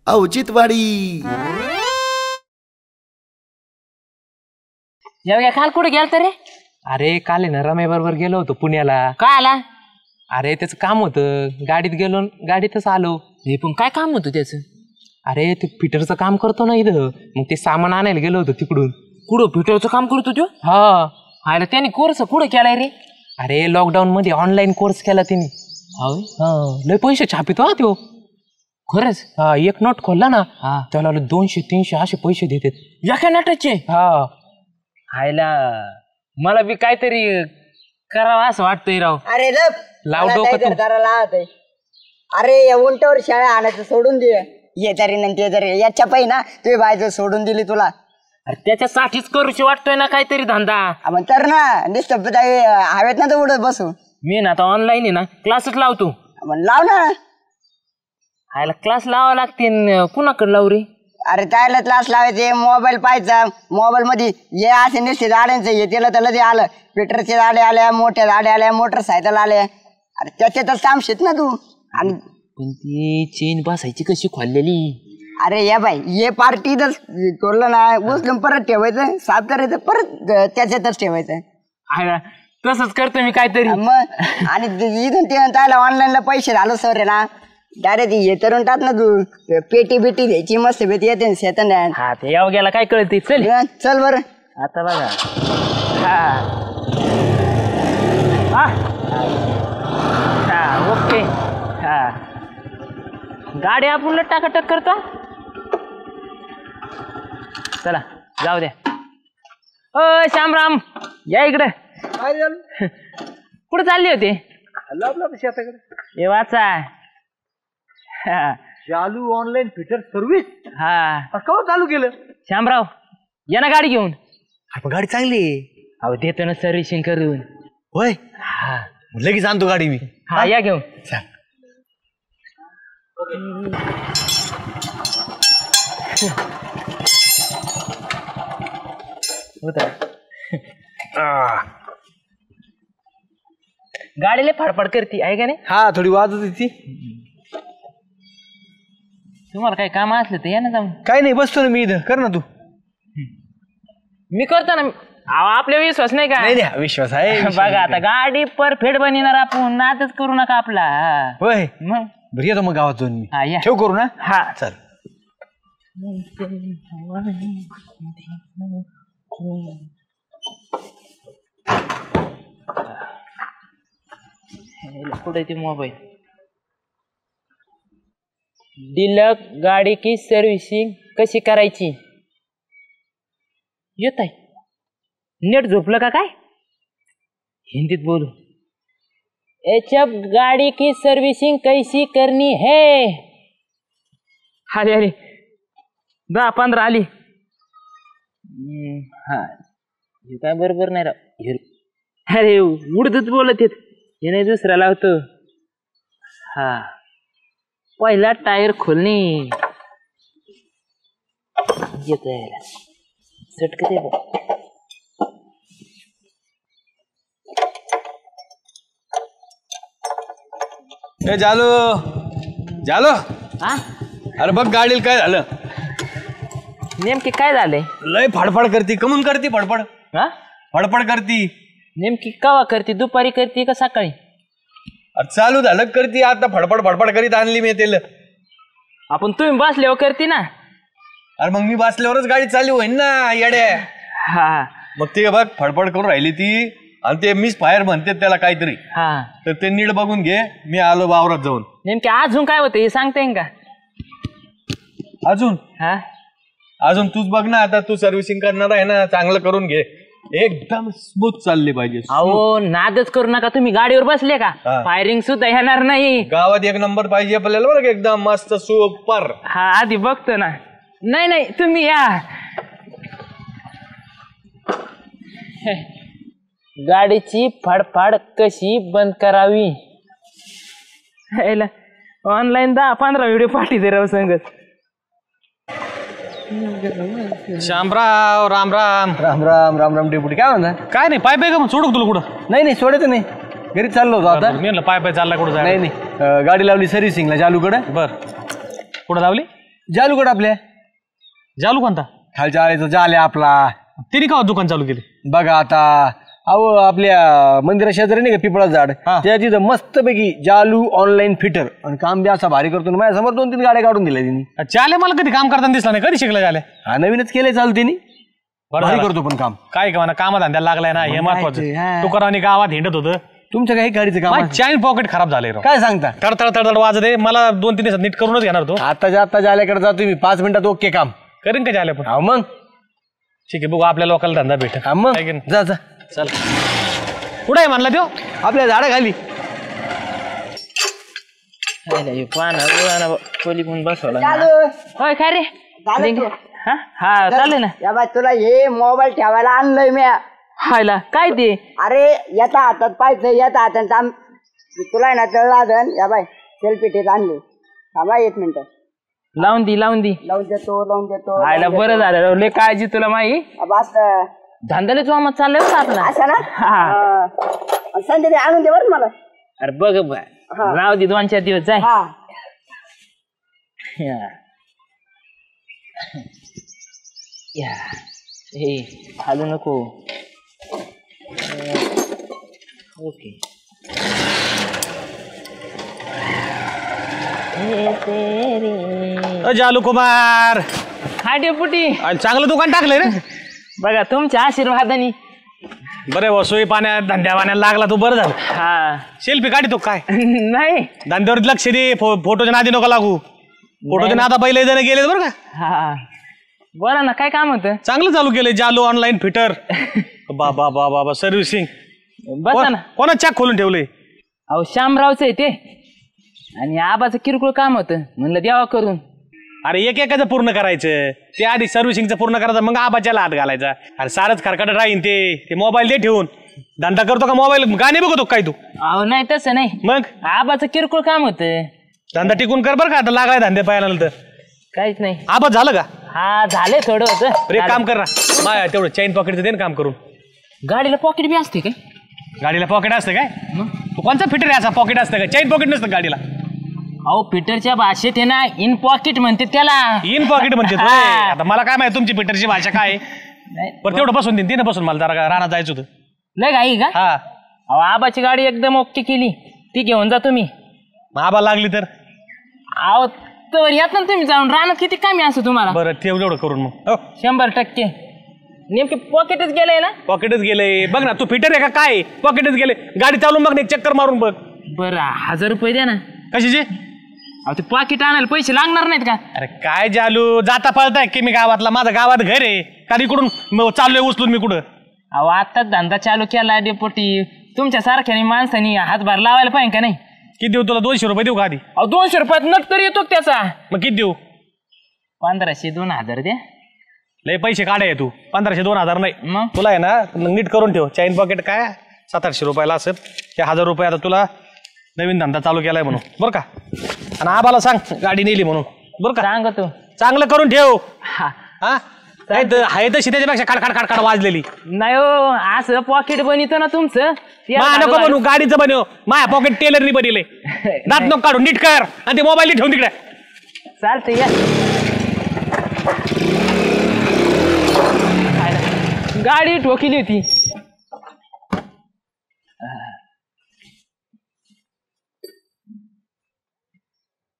औचित्यवाडी. काल कुठे गेलता रे? अरे काल आहे ना रम्या बरोबर गेलो होतो पुण्याला. काय आला? अरे त्याचं काम होतं, गाडीत गेलो, गाडीतच आलो. हे पण काय काम होतं त्याचं? अरे ते फिटरचं काम करतो ना इथं, मग ते सामान आणायला गेलो होतो तिकडून. कुठं फिटरचं काम करतो तो? हा. अरे त्याने कोर्स कुठं केलाय रे? अरे लॉकडाऊन मध्ये ऑनलाईन कोर्स केला तिने. लय पैसे छापितो हा त्यो. खरंच? हा, एक नोट खोलला ना त्याला 200-300 असे पैसे देतात एका नटाचे. हा. हायला मला बी काहीतरी करावं असं वाटतंय राव. अरे लाव डोकं तू. अरे या उंटावर शाळा आणायचं सोडून दे. ये तरी नाही ते तरी याच्या पायी ना तुझी बायचं सोडून दिली तुला. अरे त्याच्यासाठीच करूशी वाटतोय ना काहीतरी धंदा. मग तर ना डिस्टर्ब हवेत ना तर उडत बसू. मी ना आता ऑनलाईन आहे ना क्लासच लावतो. मग लाव ना. हायला क्लास लावा लागते. कुणाकडे लावू रे? अरे त्याला क्लास लावायचे, मोबाईल पाहायचा, मोबाईल मध्ये हे असे निश्चित गाड्यांचं हे त्याला त्याला ते आलं. पेट्रोलचे गाड्या आल्या, मोठ्या गाड्या आल्या, मोटरसायकल आल्या. अरे त्याच्यातच काम शिक ना तू. आणि पण ती चेन बसायची कशी खोललेली? अरे या बाई ये पार्टी जर तोडलं ना उचलून परत ठेवायचं, साफ करायचं, परत त्याच्यातच ठेवायचं. हायला तसंच करतो मी काहीतरी. मग आणि इथून ते त्याला ऑनलाईनला पैसे झालो सर ना डायरेक्ट हे करून टाक ना तू. पेटी बिटी द्यायची मस्त पेटी येते शेतन. हा ते याव गेला काय कळते. चल चल बरं. आता बघा. हा हा ओके. हा गाडी आपण टाकाटक करतो. चला जाऊ द्या. ओ श्यामराम या इकडे. कुठे चालले होते? शेताकडे. हे वाचा चालू ऑनलाईन फिटर सर्व्हिस. हा कवा चालू केलं? श्यामराव या ना गाडी घेऊन. गाडी चांगली आहे. अहो देतो ना सर्व्हिसिंग करून. होय हा लगेच आणतो गाडी मी. हा या घेऊन. गाडीला फडफड करते आहे का नाही? हा थोडी वाजत होती. तुम्हाला काही काम असलं तर या ना जाऊन. काय नाही बसतो ना मी इथं. कर ना तू. मी करतो ना. आपल्या विश्वास नाही का? नाही विश्वास आहे. बघा आता गाडी परफेक्ट बनणार आपण. नादच करू नका आपला. होय मग बरं येतो मग गावात जाऊन मी. हा या. ठेव करू ना. हा चल. कुठे ते मोबाईल. डिलक गाडी की सर्व्हिसिंग कशी करायची? येत आहे. नेट झोपलं का काय? हिंदीत बोलू. एचएफ गाड़ी की सर्विसिंग कैसी करनी है? अरे अरे 10-15 आली. हा हे काय बरोबर नाही राव. अरे उडतच बोलत येत. हे नाही दुसरा लावतो. हा पहिला टायर खोलणे येत आहे. सटकते बघ. ए जालो जालो. हा अरे बघ गाडीला काय झालं. नेमकी काय झालंय? लय फडफड करती. कमून करती फडफड? हा फडफड करती. नेमकी कवा करते? दुपारी करते का सकाळी? अरे चालू झालं करती. आता फडफड फडफड करीत आणली मी तेल. आपण तुम्ही बसल्यावर करते ना. अरे मग मी बसल्यावरच गाडी चालू होईन ना येड्या. हा मग ते बघ फडफड करून राहिली ती. आणि ते मिस फायर म्हणते त्याला काहीतरी. हा तर ते नीट बघून घे. मी आलो वावरात जाऊन. नेमके अजून काय होतं हे सांगते का? अजून हा अजून तूच बघ ना. आता तू सर्व्हिसिंग करणार आहे ना. चांगलं करून घे. एकदम स्मूथ चालली पाहिजे. अहो नादच करू नका. तुम्ही गाडीवर बसले का फायरिंग सुद्धा येणार नाही. गावात एक नंबर पाहिजे आपल्याला बरं. एकदम मस्त सुपर. हा आधी बघतो ना. नाही नाही तुम्ही या. गाडीची फडफड कशी बंद करावी? ऑनलाईन 10-15 व्हिडिओ पाठीते राव संगत. श्यामराव राम राम. राम राम राम राम डेपुटी. काय म्हणता? काय नाही पाय पाय का मग सोडू तुला कुठं? नाही सोडायचं नाही. घरी चाललो होतो आता. मी पाय पाय चालला कुठं? नाही गाडी लावली सर्व्हिसिंगला चालूकडे. बर कुठं लावली? जालूगड आपल्या जालू कोणता खालच्या आळीचं जाले आपला. तिने का दुकान चालू केले? बघा आता अहो आपल्या मंदिरा शेजारी नाही का पिपळा झाड हा. त्या तिथं मस्तपैकी जालू ऑनलाईन फिटर आणि काम बी असा भारी करतो ना. माझ्यासमोर 2-3 गाड्या काढून दिल्या तिने. चाले मला कधी काम करताना दिसला नाही. कधी शिकला चाले? हा नवीनच केलंय चालू तिने. भारी करतो पण काम. काय का म्हणा कामात धंद्याला लागलाय ना हे महत्वाचं. तुकारावानी गावात हिंडत होतं. तुमचं काही गाडीचं काम चॅन पॉकेट खराब झाले काय सांगता? तडतड तडतड वाजते. मला 2-3 दिवसात नीट करूनच घेणार तो. आता जाल्याकडे जातो मी 5 मिनिटात ओके काम करीन का चाले पण? हा मग ठीक आहे बघू आपल्या लोकांना धंदा भेट. हा मग जा जा चल कुठं आहे म्हणला तो? आपल्या झाडाखाली. कोली पण बसवला चालू होय काय रे झालं तू? हा चालेल ना. या बाय तुला हे मोबाईल ठेवायला आणलंय मी. हायला काय ते? अरे येता हातात पाहिजे येता हातात तुला आहे ना तळला धन या बाय सेल्फी टेप आणली. थांबा 1 मिनिट लावून दी लावून देतो. हायला बरं झालं लय काळजी तुला माही. बस धंद्याला जोमात चाललंय होतं आपला. असं ना. हा. संध्याकाळी आणून दे बरं मला. अरे बघ राव दे 2-4 दिवस जाय. हा हे हालू नको. ओके जालू कुमार हा डेपुटी चांगलं दुकान टाकलंय रे. बघा तुमच्या आशीर्वादानी. बरे वसुई पाण्यात धंद्या पाण्यात लागला तू. बरं झालं. हा सेल्फी काढतो काय? नाही धंद्यावर लक्ष दे. फोटोच्या नादी नको लागू. फोटोच्या नादा पहिले जण गेले बरं का. हा बोला ना काय काम होतं? चांगलं चालू केलंय जालू ऑनलाईन फिटर. बाबा बाबा बाबा सर्व्हिसिंग. बसा ना. कोणा चॅक खोलून ठेवलंय? अहो श्यामरावचं आहे ते. आणि आबाचं किरकोळ काम होतं म्हणलं द्यावा करून. अरे एकेकाचं पूर्ण करायचं. ते आधी सर्व्हिसिंगचं पूर्ण करायचं मग आबाच्याला हात घालायचा. अरे सारच खरकट राहीन ते मोबाईल दे ठेवून. धंदा करतो का मोबाईल गाणे बघतो काय तू? अहो नाही तसं नाही. मग आबाचं किरकोळ काम होतं. धंदा टिकून कर बरं का. आता लागाय धंदे पाहायला तर काहीच नाही. आबा झालं का? हा झाले थोडं होतं. अरे एक काम कर ना माया तेवढं चैन पॉकेटचं दे ना काम करून. गाडीला पॉकेट बी असते काय? गाडीला पॉकेट असतं काय? तू कोणचा फिटर आहे असा पॉकेट असतं का? चैन पॉकेट नसतं गाडीला. अहो फिटरच्या भाषेत आहे ना इन पॉकेट म्हणते त्याला. इन पॉकेट म्हणते हा. आता मला काय माहिती तुमची फिटरची भाषा काय आहे? नाही, पण तेवढं बसून देईन. तिने बसून मला जरा रानात जायचं होतं. लय घाई का? हा अहो आबाची गाडी एकदम ओके केली. ती घेऊन जा तुम्ही. मग आबा लागली तर अहो तर येत ना तुम्ही जाऊन. रानात किती कमी असं तुम्हाला. बरं ठेव एवढं करून मग. हो 100% नेमके पॉकेटच गेलंय ना. पॉकेटच गेले. बघ ना तू फिटर आहे का काय? पॉकेटच गेले. गाडी चालून बघ नाही चक्कर मारून बघ. बरं 1000 रुपये द्या ना. कशाचे? अहो ते पॉकेट आणायला पैसे लागणार नाहीत का? अरे काय जालू जाता पळताय की मी गावातला. माझं गावात घर आहे का इकडून चाललोय उचलून मी कुठं? अहो आत्ताच धंदा चालू केला डेपोटी. तुमच्या सारख्या माणसानी हातभार लावायला पाहिजे का नाही? किती देऊ तुला? 200 रुपये देऊ का आधी? अहो 200 रुपयात नट तरी येतो त्याचा. मग किती देऊ? 1500-2000 द्या. लय पैसे काढाय तू. 1500-2000 नाही. मग तुला आहे ना नीट करून ठेव. चैन पॉकेट काय 700-800 रुपयाला असेल. ते 1000 रुपये आता तुला नवीन धंदा चालू केलाय म्हणून बरं का. आणि आबाला सांग गाडी नेली म्हणून बरं का. सांगतो. चांगलं करून ठेव. हा हा आहे तशी त्याच्यापेक्षा खडखड वाजलेली. नाही हो असं पॉकेट बनवतो ना तुमचं. ते मा नको बनवू. गाडीचं बनव. माया पॉकेट टेलरनी बनले. दात नको काढून नीट कर. आणि ते मोबाईल ठेवून तिकडे. चालतंय या. गाडी ठोकली होती.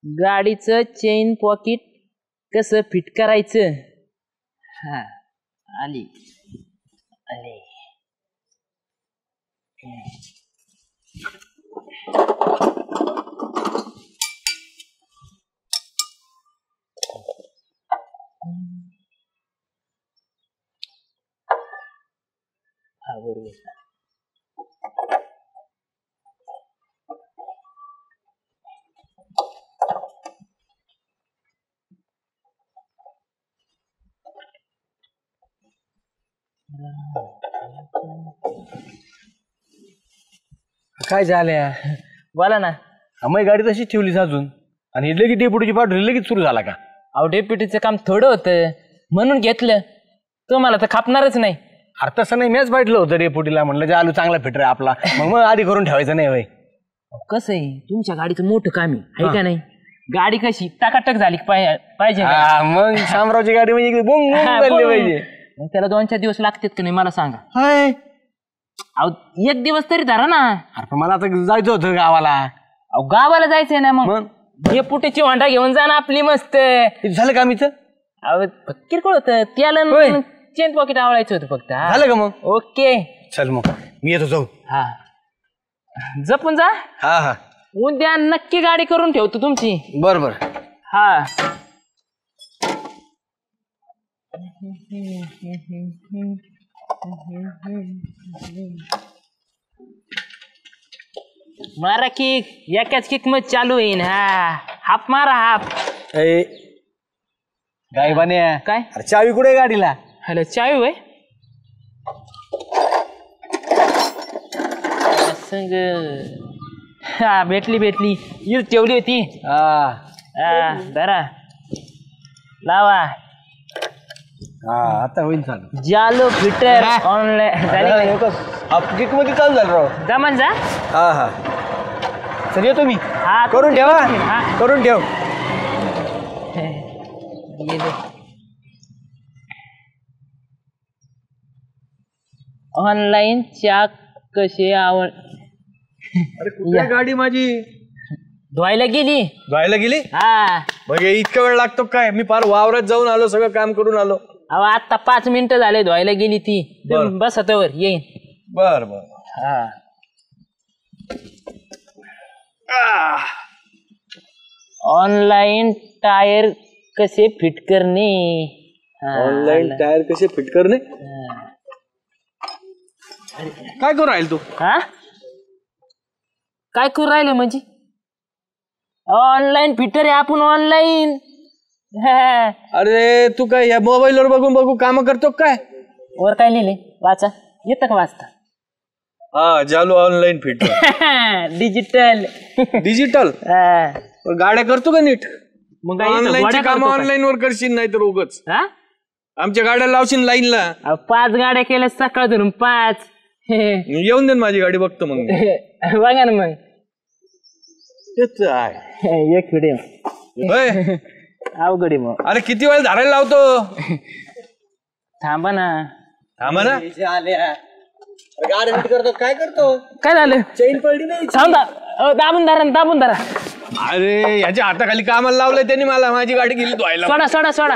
गाडीचं चेन पॉकेट कसं फिट करायचं. हा आली आली. हा बरोबर. काय झाल्या? बोला ना. आम्ही गाडी तशीच ठेवलीस अजून. आणि हे लगेच डेपुटीची पाठवली लगेच सुरू झाला का? अहो डेप्युटीचं काम थोडं होतं म्हणून घेतलं. तुम्हाला तर खापणारच नाही. अरे तसं नाही. मॅच पाठलं होतं डेपुटीला. म्हणलं जालू चांगला फिटर आहे आपला. मग आधी करून ठेवायचं नाही होय. कसं आहे तुमच्या गाडीचं मोठं काम आहे का नाही? गाडी कशी टाकाटक झाली पाहिजे का? हा, मग शामरावची गाडी म्हणजे बुंग हा, चालली बोल. पाहिजे. मग त्याला 2-4 दिवस लागतात का नाही मला सांगा. हाय. अहो 1 दिवस तरी धरा ना. अरे पण मला आता जायचं होतं गावाला. अहो गावाला जायचंय ना मग मग हे पुटेची वांडा घेऊन जा ना आपली मस्त. किती झालं काम इथं? अहो किरकोळ होतं त्याला होय. चेन पॉकेट आवडायचं होतं फक्त. हा. झालं का मग? ओके. चल मग मी येतो जाऊ. हा जपून जा. हा हा उद्या नक्की गाडी करून ठेवतो तुमची. बर बर. हा मारा किक एकाच किक मध्ये चालू होईन. हा हाप मारा हाप. ए गायबाने काय अरे चावी कुठे आहे गाडीला? हॅलो चावी वय संग. हा भेटली येऊ ठेवली होती. हा धरा लावा. हा आता होईल चालू. जालो फिटर ऑनलाईन किक मध्ये चालू झालं राव. जमान जा. हा हा चल येतो मी. हा करून ठेवा. हा. करून ठेव. ऑनलाईन चाक कसे आवड. अरे कुठे गाडी माझी? धुवायला गेली. धुवायला गेली? हा म्हणजे इतका वेळ लागतो काय? मी फार वावरात जाऊन आलो, सगळं काम करून आलो. अहो आता 5 मिनिटं झाले धुवायला गेली ती. बरं. बस आता वर येईन. बर बर. हा ऑनलाईन टायर कसे फिट करणे. हा, ऑनलाईन टायर कसे फिट करणे. काय करू राहील तू? हा काय करू राहिले म्हणजे? ऑनलाईन फिटर आहे आपण ऑनलाईन. अरे तू काय या मोबाईल वर बघून काम करतो काय? वर काय लिहिले वाचा येतं का वाचता? हा जालू ऑनलाईन फिट. डिजिटल. डिजिटल गाड्या करतो का नीट? मग ऑनलाईन काम ऑनलाईन वर करशील नाही तर उगच आमच्या गाड्या लावशील लाईनला. 5 गाड्या केल्या सकाळ धरून 5. येऊन दे माझी गाडी बघतो मग. बघा ना मग तेच आहे. एक व्हिडिओ होय. अवघड आहे मग. अरे किती वेळ धारायला लावतो? थांबा ना. थांबा ना. गाडी नीट करतो काय करतो? काय झालं? चेन पडली नाही. थांबा. दाबून धरा. अरे याच्या हाताखाली कामाला लावलंय त्यांनी मला. माझी गाडी गेली धुवायला. सोडा.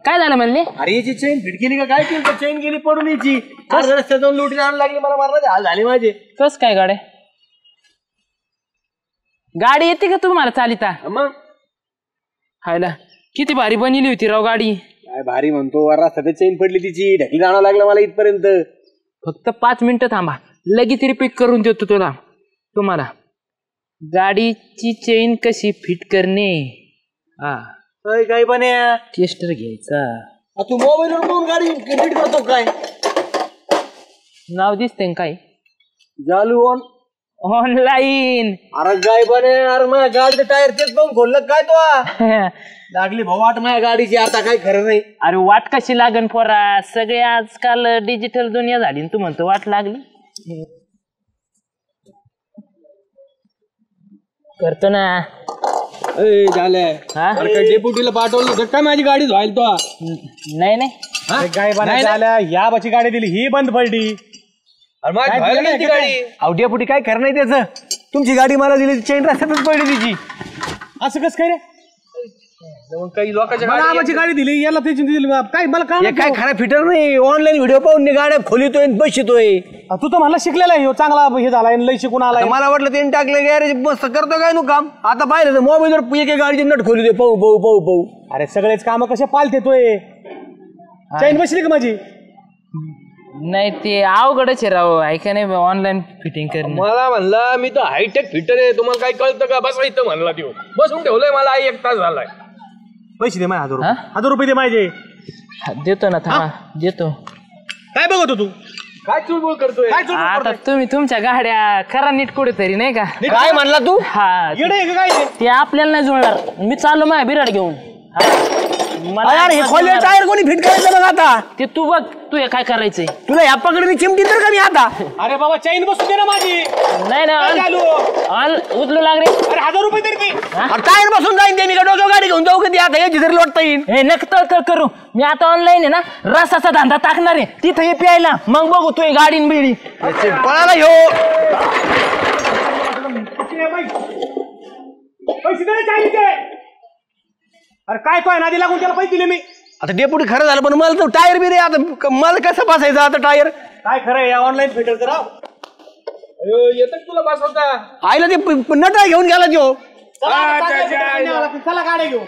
काय झालं म्हणले? अरे याची चेन फिट केली का काय केली? चेन गेली पडून याची. रस्त्यात जाऊन लुटी आणायला लागली. मला मारण्याचे हाल झाले माझे. कस काय गाडी येते का तुम्हाला चालिता? मग हायला किती भारी बनली होती राव गाडी. काय भारी म्हणतो. रस्त्यात चेन पडली तिची. ढकली जाणं लागलं मला इथपर्यंत. फक्त 5 मिनिटं थांबा लगेच रिपीट करून देतो तुम्हाला. गाडीची चेन कशी फिट करणे. हा काय पण टेस्टर घ्यायचा. तू मोबाईल वर बघून गाडी नीट करतो काय? नाव दिसतंय काय? जालू ऑनलाईन. अरे काय बने. अरे माझ्या गाडीचं टायर तेच बघून खोललं काय तो? लागली भाऊ वाट माझ्या गाडीची. आता काय खरं नाही. अरे वाट कशी लागन पोरा. सगळे आजकाल डिजिटल दुनिया झाली. तू म्हणतो वाट लागली. करतो ना. झालंय. डेप्युटीला पाठवलं होतं काय माझी गाडी धुवायला तो? नाही काय बनायला या बाची गाडी दिली ही बंद पडली. डेप्युटी काय खरं नाही त्याचं. तुमची गाडी मला दिली चेन रस्त्यातच पडली तिची. असं कसं काय रे? काही लोकांच्या आबाची गाडी दिली याला त्याची दिली काय मला काय खरा फिटर नाही. ऑनलाईन व्हिडिओ पाहून गाड्या खोलितोय बसतोय. तू तर मला शिकलेला आहे चांगला हे झाला लय शिकून आलाय. मला वाटलं त्यांनी टाकलं गॅरेज मस्त करतो काय नु काम. आता पाहिलं तर मोबाईलवर एक गाडीची नट खोली पाहू. अरे सगळेच काम कसे पालतेतोय. चैन बसली का माझी? नाही ते अवघडच आहे राव. ऐका नाही ऑनलाईन फिटिंग करणं. मला म्हणला मी तर हायटेक फिटर आहे. तुम्हाला काय कळतं का? बस इथं म्हणला देऊ. बसून ठेवलंय मला 1 तास झालाय. पैसे दे माझे 1000 रुपये दे माझे. देतो ना थांबा देतो. काय बघतो तू? काय चुळबुळ करतोय? आता तुम्ही तुमच्या गाड्या करा नीट कुठेतरी नाही का? काय म्हणला तू? हा येडे काय ते आपल्याला नाही जुळणार. मी चाललो माझ्या बिराड घेऊन. अरे हे खोले टायर कोणी फिट करायचं बघ आता. ते तू बघ तू हे काय करायचंय. तुला ह्या पकडे चिमटी तर का मी आता. अरे बाबा चैन बसू दे ना माझी. नाही ना उचलू लाग रे. अरे 1000 रुपये तरी दे. टायर बसून जाईन ते मी का डोक्यावर गाडी घेऊन जाऊ कधी आता याची जरी लोटता येईल. हे नक्की करू मी आता ऑनलाईन आहे ना रसाचा धंदा टाकणार आहे तिथे ये प्यायला मग बघू तू गाडी बिडी पळाला ह्यो. पैसे दे चायनीचे. अरे काय तो नादी लागून त्याला पैसे दिले मी. आता डेपुटी खरं झालं पण मला तर टायर बी रे आता मला कसं बसायचं आता टायर. काय खरं या ऑनलाईन फिटर करा. येतात तुला बसवता. आईला ते नटा घेऊन गेला तो. चला गाड्या घेऊ.